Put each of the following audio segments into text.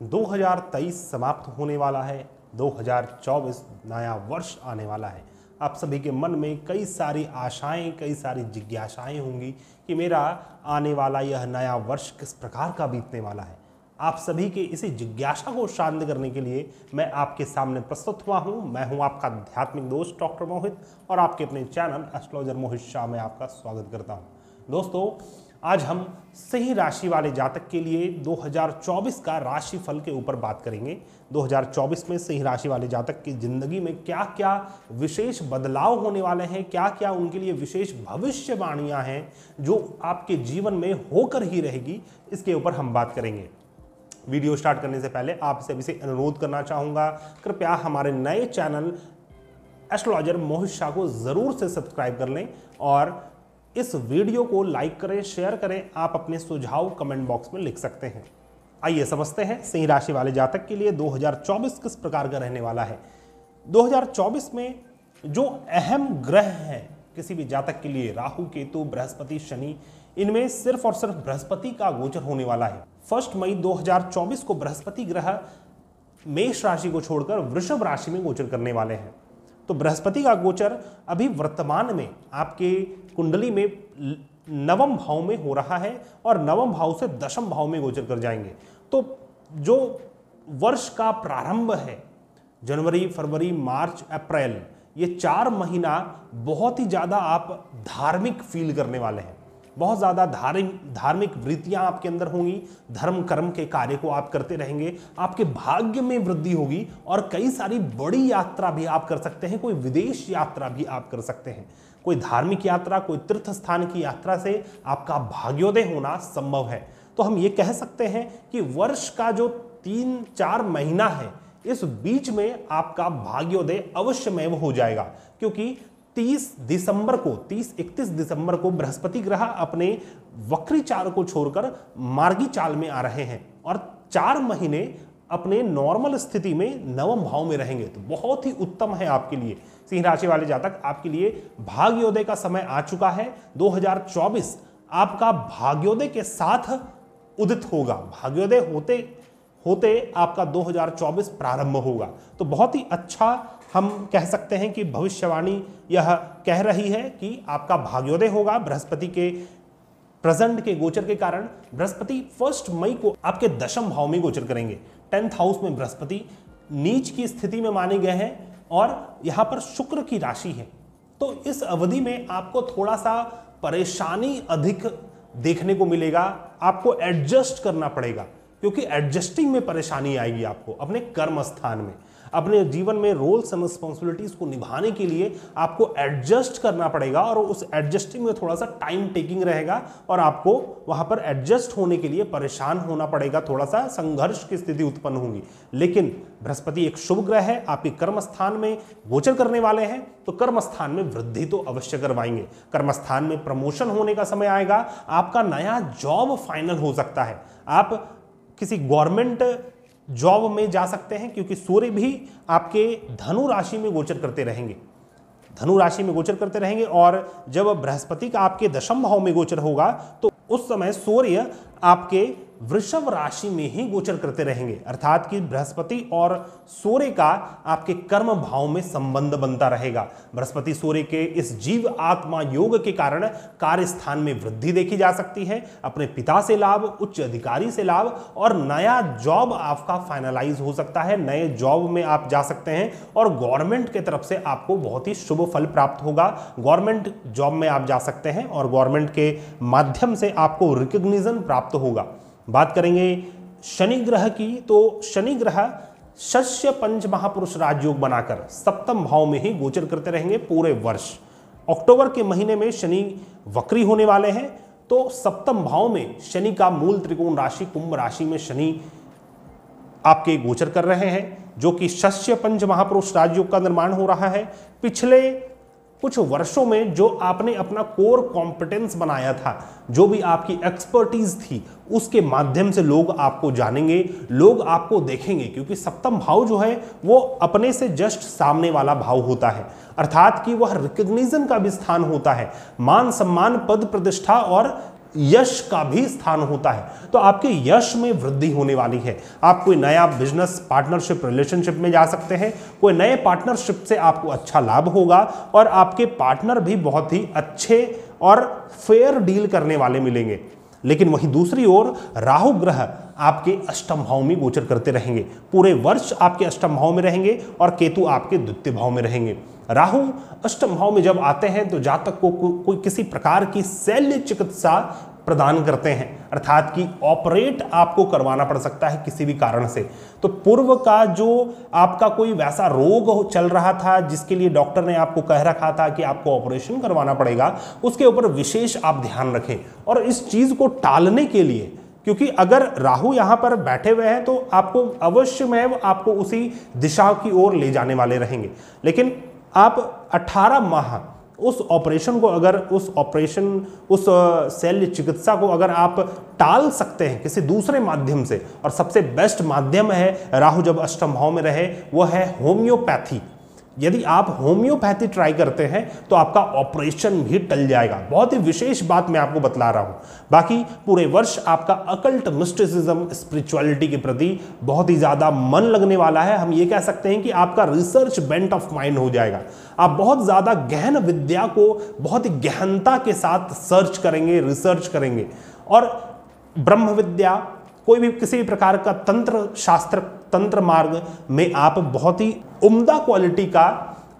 2023 समाप्त होने वाला है, 2024 नया वर्ष आने वाला है। आप सभी के मन में कई सारी आशाएं, कई सारी जिज्ञासाएं होंगी कि मेरा आने वाला यह नया वर्ष किस प्रकार का बीतने वाला है। आप सभी के इसी जिज्ञासा को शांत करने के लिए मैं आपके सामने प्रस्तुत हुआ हूं। मैं हूं आपका आध्यात्मिक दोस्त डॉक्टर मोहित और आपके अपने चैनल एस्ट्रोलॉजर मोहित शाह में आपका स्वागत करता हूं। दोस्तों, आज हम सिंह राशि वाले जातक के लिए 2024 का राशिफल के ऊपर बात करेंगे। 2024 में सिंह राशि वाले जातक की जिंदगी में क्या क्या विशेष बदलाव होने वाले हैं, क्या क्या उनके लिए विशेष भविष्यवाणियां हैं जो आपके जीवन में होकर ही रहेगी, इसके ऊपर हम बात करेंगे। वीडियो स्टार्ट करने से पहले आपसे अभी से अनुरोध करना चाहूँगा, कृपया हमारे नए चैनल एस्ट्रोलॉजर मोहित शाह को ज़रूर से सब्सक्राइब कर लें और इस वीडियो को लाइक करें, शेयर करें। आप अपने सुझाव कमेंट बॉक्स में लिख सकते हैं। आइए समझते हैं सिंह राशि वाले जातक के लिए 2024 किस प्रकार का रहने वाला है। 2024 में जो अहम ग्रह हैं किसी भी जातक के लिए, राहु, केतु, बृहस्पति, शनि, इनमें सिर्फ और सिर्फ बृहस्पति का गोचर होने वाला है। 1 मई 2024 को बृहस्पति ग्रह मेष राशि को छोड़कर वृषभ राशि में गोचर करने वाले हैं। तो बृहस्पति का गोचर अभी वर्तमान में आपके कुंडली में नवम भाव में हो रहा है और नवम भाव से दशम भाव में गोचर कर जाएंगे। तो जो वर्ष का प्रारंभ है, जनवरी, फरवरी, मार्च, अप्रैल, ये 4 महीना बहुत ही ज़्यादा आप धार्मिक फील करने वाले हैं। बहुत ज़्यादा धार्मिक वृत्तियाँ आपके अंदर होंगी, धर्म कर्म के कार्य को आप करते रहेंगे, आपके भाग्य में वृद्धि होगी और कई सारी बड़ी यात्रा भी आप कर सकते हैं। कोई विदेश यात्रा भी आप कर सकते हैं, कोई धार्मिक यात्रा, कोई तीर्थ स्थान की यात्रा से आपका भाग्योदय होना संभव है। तो हम ये कह सकते हैं कि वर्ष का जो 3-4 महीना है, इस बीच में आपका भाग्योदय अवश्यमेव हो जाएगा, क्योंकि 31 दिसंबर को बृहस्पति ग्रह अपने वक्री चाल को छोड़कर मार्गी चाल में आ रहे हैं और 4 महीने अपने नॉर्मल स्थिति में नवम भाव में रहेंगे। तो बहुत ही उत्तम है आपके लिए सिंह राशि वाले जातक, आपके लिए भाग्योदय का समय आ चुका है। 2024 आपका भाग्योदय के साथ उदित होगा। भाग्योदय होते होते आपका 2024 प्रारंभ होगा। तो बहुत ही अच्छा हम कह सकते हैं कि भविष्यवाणी यह कह रही है कि आपका भाग्योदय होगा। बृहस्पति के प्रेजेंट के गोचर के कारण बृहस्पति 1 मई को आपके दशम भाव में गोचर करेंगे। 10th हाउस में बृहस्पति नीच की स्थिति में माने गए हैं और यहाँ पर शुक्र की राशि है। तो इस अवधि में आपको थोड़ा सा परेशानी अधिक देखने को मिलेगा। आपको एडजस्ट करना पड़ेगा, क्योंकि एडजस्टिंग में परेशानी आएगी आपको अपने कर्म स्थान में। अपने जीवन में रोल्स एंड रिस्पॉन्सिबिलिटीज को निभाने के लिए आपको एडजस्ट करना पड़ेगा और उस एडजस्टिंग में थोड़ा सा टाइम टेकिंग रहेगा और आपको वहां पर एडजस्ट होने के लिए परेशान होना पड़ेगा। थोड़ा सा संघर्ष की स्थिति उत्पन्न होगी। लेकिन बृहस्पति एक शुभ ग्रह है, आपके कर्म स्थान में गोचर करने वाले हैं, तो कर्म स्थान में वृद्धि तो अवश्य करवाएंगे। कर्म स्थान में प्रमोशन होने का समय आएगा। आपका नया जॉब फाइनल हो सकता है। आप किसी गवर्नमेंट जॉब में जा सकते हैं, क्योंकि सूर्य भी आपके धनु राशि में गोचर करते रहेंगे। धनु राशि में गोचर करते रहेंगे और जब बृहस्पति का आपके दशम भाव में गोचर होगा तो उस समय सूर्य आपके वृषभ राशि में ही गोचर करते रहेंगे। अर्थात कि बृहस्पति और सूर्य का आपके कर्म भाव में संबंध बनता रहेगा। बृहस्पति सूर्य के इस जीव आत्मा योग के कारण कार्य स्थान में वृद्धि देखी जा सकती है। अपने पिता से लाभ, उच्च अधिकारी से लाभ और नया जॉब आपका फाइनलाइज हो सकता है। नए जॉब में आप जा सकते हैं और गवर्नमेंट की तरफ से आपको बहुत ही शुभ फल प्राप्त होगा। गवर्नमेंट जॉब में आप जा सकते हैं और गवर्नमेंट के माध्यम से आपको रिकॉग्निशन प्राप्त होगा। बात करेंगे शनि ग्रह की, तो शनि ग्रह शस्य पंच महापुरुष राजयोग बनाकर 7th भाव में ही गोचर करते रहेंगे पूरे वर्ष। अक्टूबर के महीने में शनि वक्री होने वाले हैं, तो 7th भाव में शनि का मूल त्रिकोण राशि कुंभ राशि में शनि आपके गोचर कर रहे हैं, जो कि शस्य पंच महापुरुष राजयोग का निर्माण हो रहा है। पिछले कुछ वर्षों में जो आपने अपना कोर कॉम्पिटेंस बनाया था, जो भी आपकी एक्सपर्टीज थी, उसके माध्यम से लोग आपको जानेंगे, लोग आपको देखेंगे, क्योंकि 7th भाव जो है वो अपने से जस्ट सामने वाला भाव होता है। अर्थात कि वह रिकॉग्निशन का भी स्थान होता है। मान सम्मान, पद प्रतिष्ठा और यश का भी स्थान होता है, तो आपके यश में वृद्धि होने वाली है। आप कोई नया बिजनेस पार्टनरशिप रिलेशनशिप में जा सकते हैं, कोई नए पार्टनरशिप से आपको अच्छा लाभ होगा और आपके पार्टनर भी बहुत ही अच्छे और फेयर डील करने वाले मिलेंगे। लेकिन वहीं दूसरी ओर राहु ग्रह आपके अष्टम भाव में गोचर करते रहेंगे, पूरे वर्ष आपके अष्टम भाव में रहेंगे और केतु आपके द्वितीय भाव में रहेंगे। राहु अष्टम भाव में जब आते हैं तो जातक को कोई किसी प्रकार की शल्य चिकित्सा प्रदान करते हैं, अर्थात कि ऑपरेट आपको करवाना पड़ सकता है किसी भी कारण से। तो पूर्व का जो आपका कोई वैसा रोग चल रहा था जिसके लिए डॉक्टर ने आपको कह रखा था कि आपको ऑपरेशन करवाना पड़ेगा, उसके ऊपर विशेष आप ध्यान रखें। और इस चीज को टालने के लिए, क्योंकि अगर राहु यहां पर बैठे हुए हैं तो आपको अवश्य में आपको उसी दिशा की ओर ले जाने वाले रहेंगे। लेकिन आप 18 माह उस ऑपरेशन को, अगर उस शल्य चिकित्सा को अगर आप टाल सकते हैं किसी दूसरे माध्यम से, और सबसे बेस्ट माध्यम है राहु जब अष्टम भाव में रहे वो है होम्योपैथी। यदि आप होम्योपैथी ट्राई करते हैं तो आपका ऑपरेशन भी टल जाएगा। बहुत ही विशेष बात मैं आपको बतला रहा हूं। बाकी पूरे वर्ष आपका अकल्ट मिस्टिसिज्म स्पिरिचुअलिटी के प्रति बहुत ही ज्यादा मन लगने वाला है। हम ये कह सकते हैं कि आपका रिसर्च बेंट ऑफ माइंड हो जाएगा। आप बहुत ज्यादा गहन विद्या को बहुत ही गहनता के साथ सर्च करेंगे, रिसर्च करेंगे, और ब्रह्म विद्या, कोई भी किसी भी प्रकार का तंत्र शास्त्र, तंत्र मार्ग में आप बहुत ही उम्दा क्वालिटी का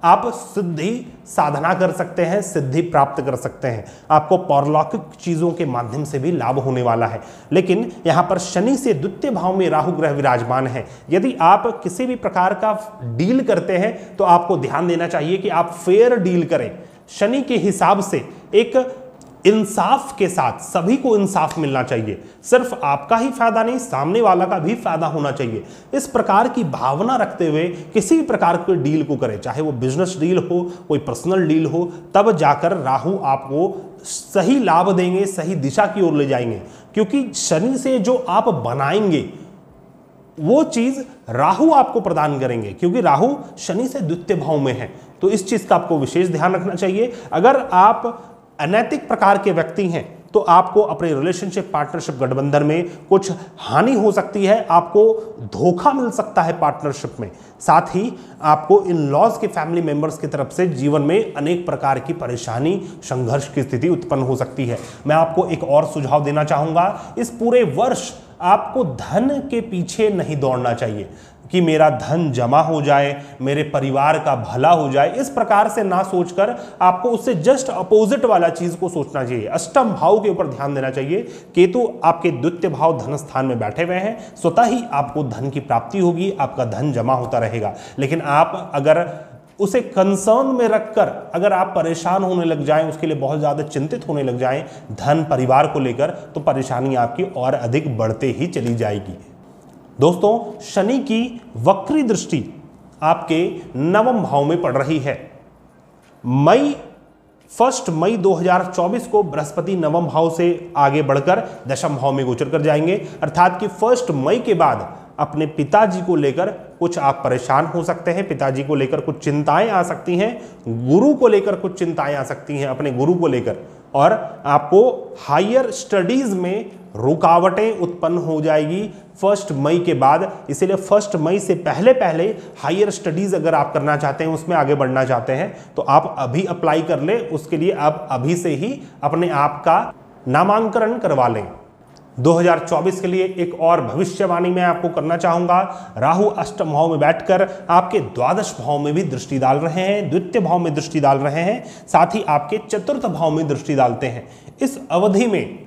आप सिद्धि साधना कर सकते हैं, सिद्धि प्राप्त कर सकते हैं। आपको पौरलौकिक चीजों के माध्यम से भी लाभ होने वाला है। लेकिन यहां पर शनि से द्वितीय भाव में राहु ग्रह विराजमान है। यदि आप किसी भी प्रकार का डील करते हैं तो आपको ध्यान देना चाहिए कि आप फेयर डील करें, शनि के हिसाब से एक इंसाफ के साथ। सभी को इंसाफ मिलना चाहिए, सिर्फ आपका ही फायदा नहीं, सामने वाला का भी फायदा होना चाहिए। इस प्रकार की भावना रखते हुए किसी भी प्रकार के डील को करें, चाहे वो बिजनेस डील हो, कोई पर्सनल डील हो, तब जाकर राहु आपको सही लाभ देंगे, सही दिशा की ओर ले जाएंगे। क्योंकि शनि से जो आप बनाएंगे वो चीज राहु आपको प्रदान करेंगे, क्योंकि राहु शनि से द्वितीय भाव में है। तो इस चीज का आपको विशेष ध्यान रखना चाहिए। अगर आप अनैतिक प्रकार के व्यक्ति हैं तो आपको अपने रिलेशनशिप पार्टनरशिप गठबंधन में कुछ हानि हो सकती है, आपको धोखा मिल सकता है पार्टनरशिप में। साथ ही आपको इन लॉज के फैमिली मेंबर्स की तरफ से जीवन में अनेक प्रकार की परेशानी, संघर्ष की स्थिति उत्पन्न हो सकती है। मैं आपको एक और सुझाव देना चाहूंगा, इस पूरे वर्ष आपको धन के पीछे नहीं दौड़ना चाहिए कि मेरा धन जमा हो जाए, मेरे परिवार का भला हो जाए। इस प्रकार से ना सोचकर आपको उससे जस्ट अपोजिट वाला चीज को सोचना चाहिए। अष्टम भाव के ऊपर ध्यान देना चाहिए। केतु आपके द्वितीय भाव धन स्थान में बैठे हुए हैं, स्वतः ही आपको धन की प्राप्ति होगी, आपका धन जमा होता रहेगा। लेकिन आप अगर उसे कंसर्न में रखकर अगर आप परेशान होने लग जाएं, उसके लिए बहुत ज्यादा चिंतित होने लग जाएं धन परिवार को लेकर, तो परेशानी आपकी और अधिक बढ़ते ही चली जाएगी। दोस्तों, शनि की वक्री दृष्टि आपके नवम भाव में पड़ रही है। 1 मई 2024 को बृहस्पति नवम भाव से आगे बढ़कर दशम भाव में गोचर कर जाएंगे, अर्थात कि 1 मई के बाद अपने पिताजी को लेकर कुछ आप परेशान हो सकते हैं, पिताजी को लेकर कुछ चिंताएं आ सकती हैं, गुरु को लेकर कुछ चिंताएं आ सकती हैं, अपने गुरु को लेकर, और आपको हायर स्टडीज में रुकावटें उत्पन्न हो जाएगी 1 मई के बाद। इसीलिए 1 मई से पहले पहले हायर स्टडीज अगर आप करना चाहते हैं, उसमें आगे बढ़ना चाहते हैं, तो आप अभी अप्लाई कर ले। उसके लिए आप अभी से ही अपने आप का नामांकन करवा लें। 2024 के लिए एक और भविष्यवाणी मैं आपको करना चाहूंगा। राहु अष्टम भाव में बैठकर आपके द्वादश भाव में भी दृष्टि डाल रहे हैं, द्वितीय भाव में दृष्टि डाल रहे हैं, साथ ही आपके चतुर्थ भाव में दृष्टि डालते हैं। इस अवधि में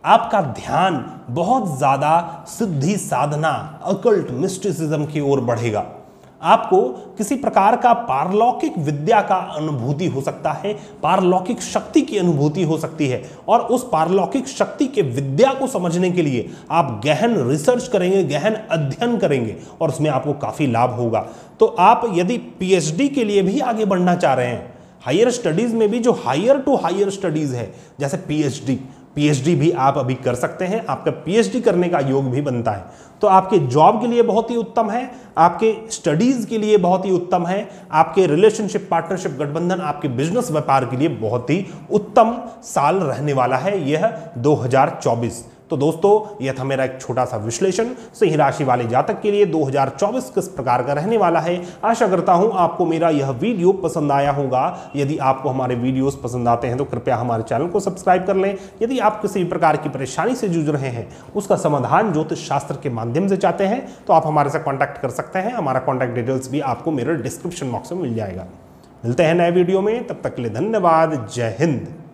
आपका ध्यान बहुत ज्यादा सिद्धि साधना, अकल्ट मिस्टिसिज्म की ओर बढ़ेगा। आपको किसी प्रकार का पारलौकिक विद्या का अनुभूति हो सकता है, पारलौकिक शक्ति की अनुभूति हो सकती है, और उस पारलौकिक शक्ति के विद्या को समझने के लिए आप गहन रिसर्च करेंगे, गहन अध्ययन करेंगे, और उसमें आपको काफी लाभ होगा। तो आप यदि पीएचडी के लिए भी आगे बढ़ना चाह रहे हैं, हायर स्टडीज में भी जो हायर टू हायर स्टडीज है, जैसे पीएचडी, पीएचडी भी आप अभी कर सकते हैं, आपका पीएचडी करने का योग भी बनता है। तो आपके जॉब के लिए बहुत ही उत्तम है, आपके स्टडीज के लिए बहुत ही उत्तम है, आपके रिलेशनशिप, पार्टनरशिप, गठबंधन, आपके बिजनेस व्यापार के लिए बहुत ही उत्तम साल रहने वाला है यह 2024। तो दोस्तों यह था मेरा एक छोटा सा विश्लेषण सिंह राशि वाले जातक के लिए 2024 किस प्रकार का रहने वाला है। आशा करता हूं आपको मेरा यह वीडियो पसंद आया होगा। यदि आपको हमारे वीडियोस पसंद आते हैं तो कृपया हमारे चैनल को सब्सक्राइब कर लें। यदि आप किसी भी प्रकार की परेशानी से जूझ रहे हैं, उसका समाधान ज्योतिष शास्त्र के माध्यम से चाहते हैं, तो आप हमारे से कॉन्टैक्ट कर सकते हैं। हमारा कॉन्टैक्ट डिटेल्स भी आपको मेरे डिस्क्रिप्शन बॉक्स में मिल जाएगा। मिलते हैं नए वीडियो में, तब तक के लिए धन्यवाद। जय हिंद।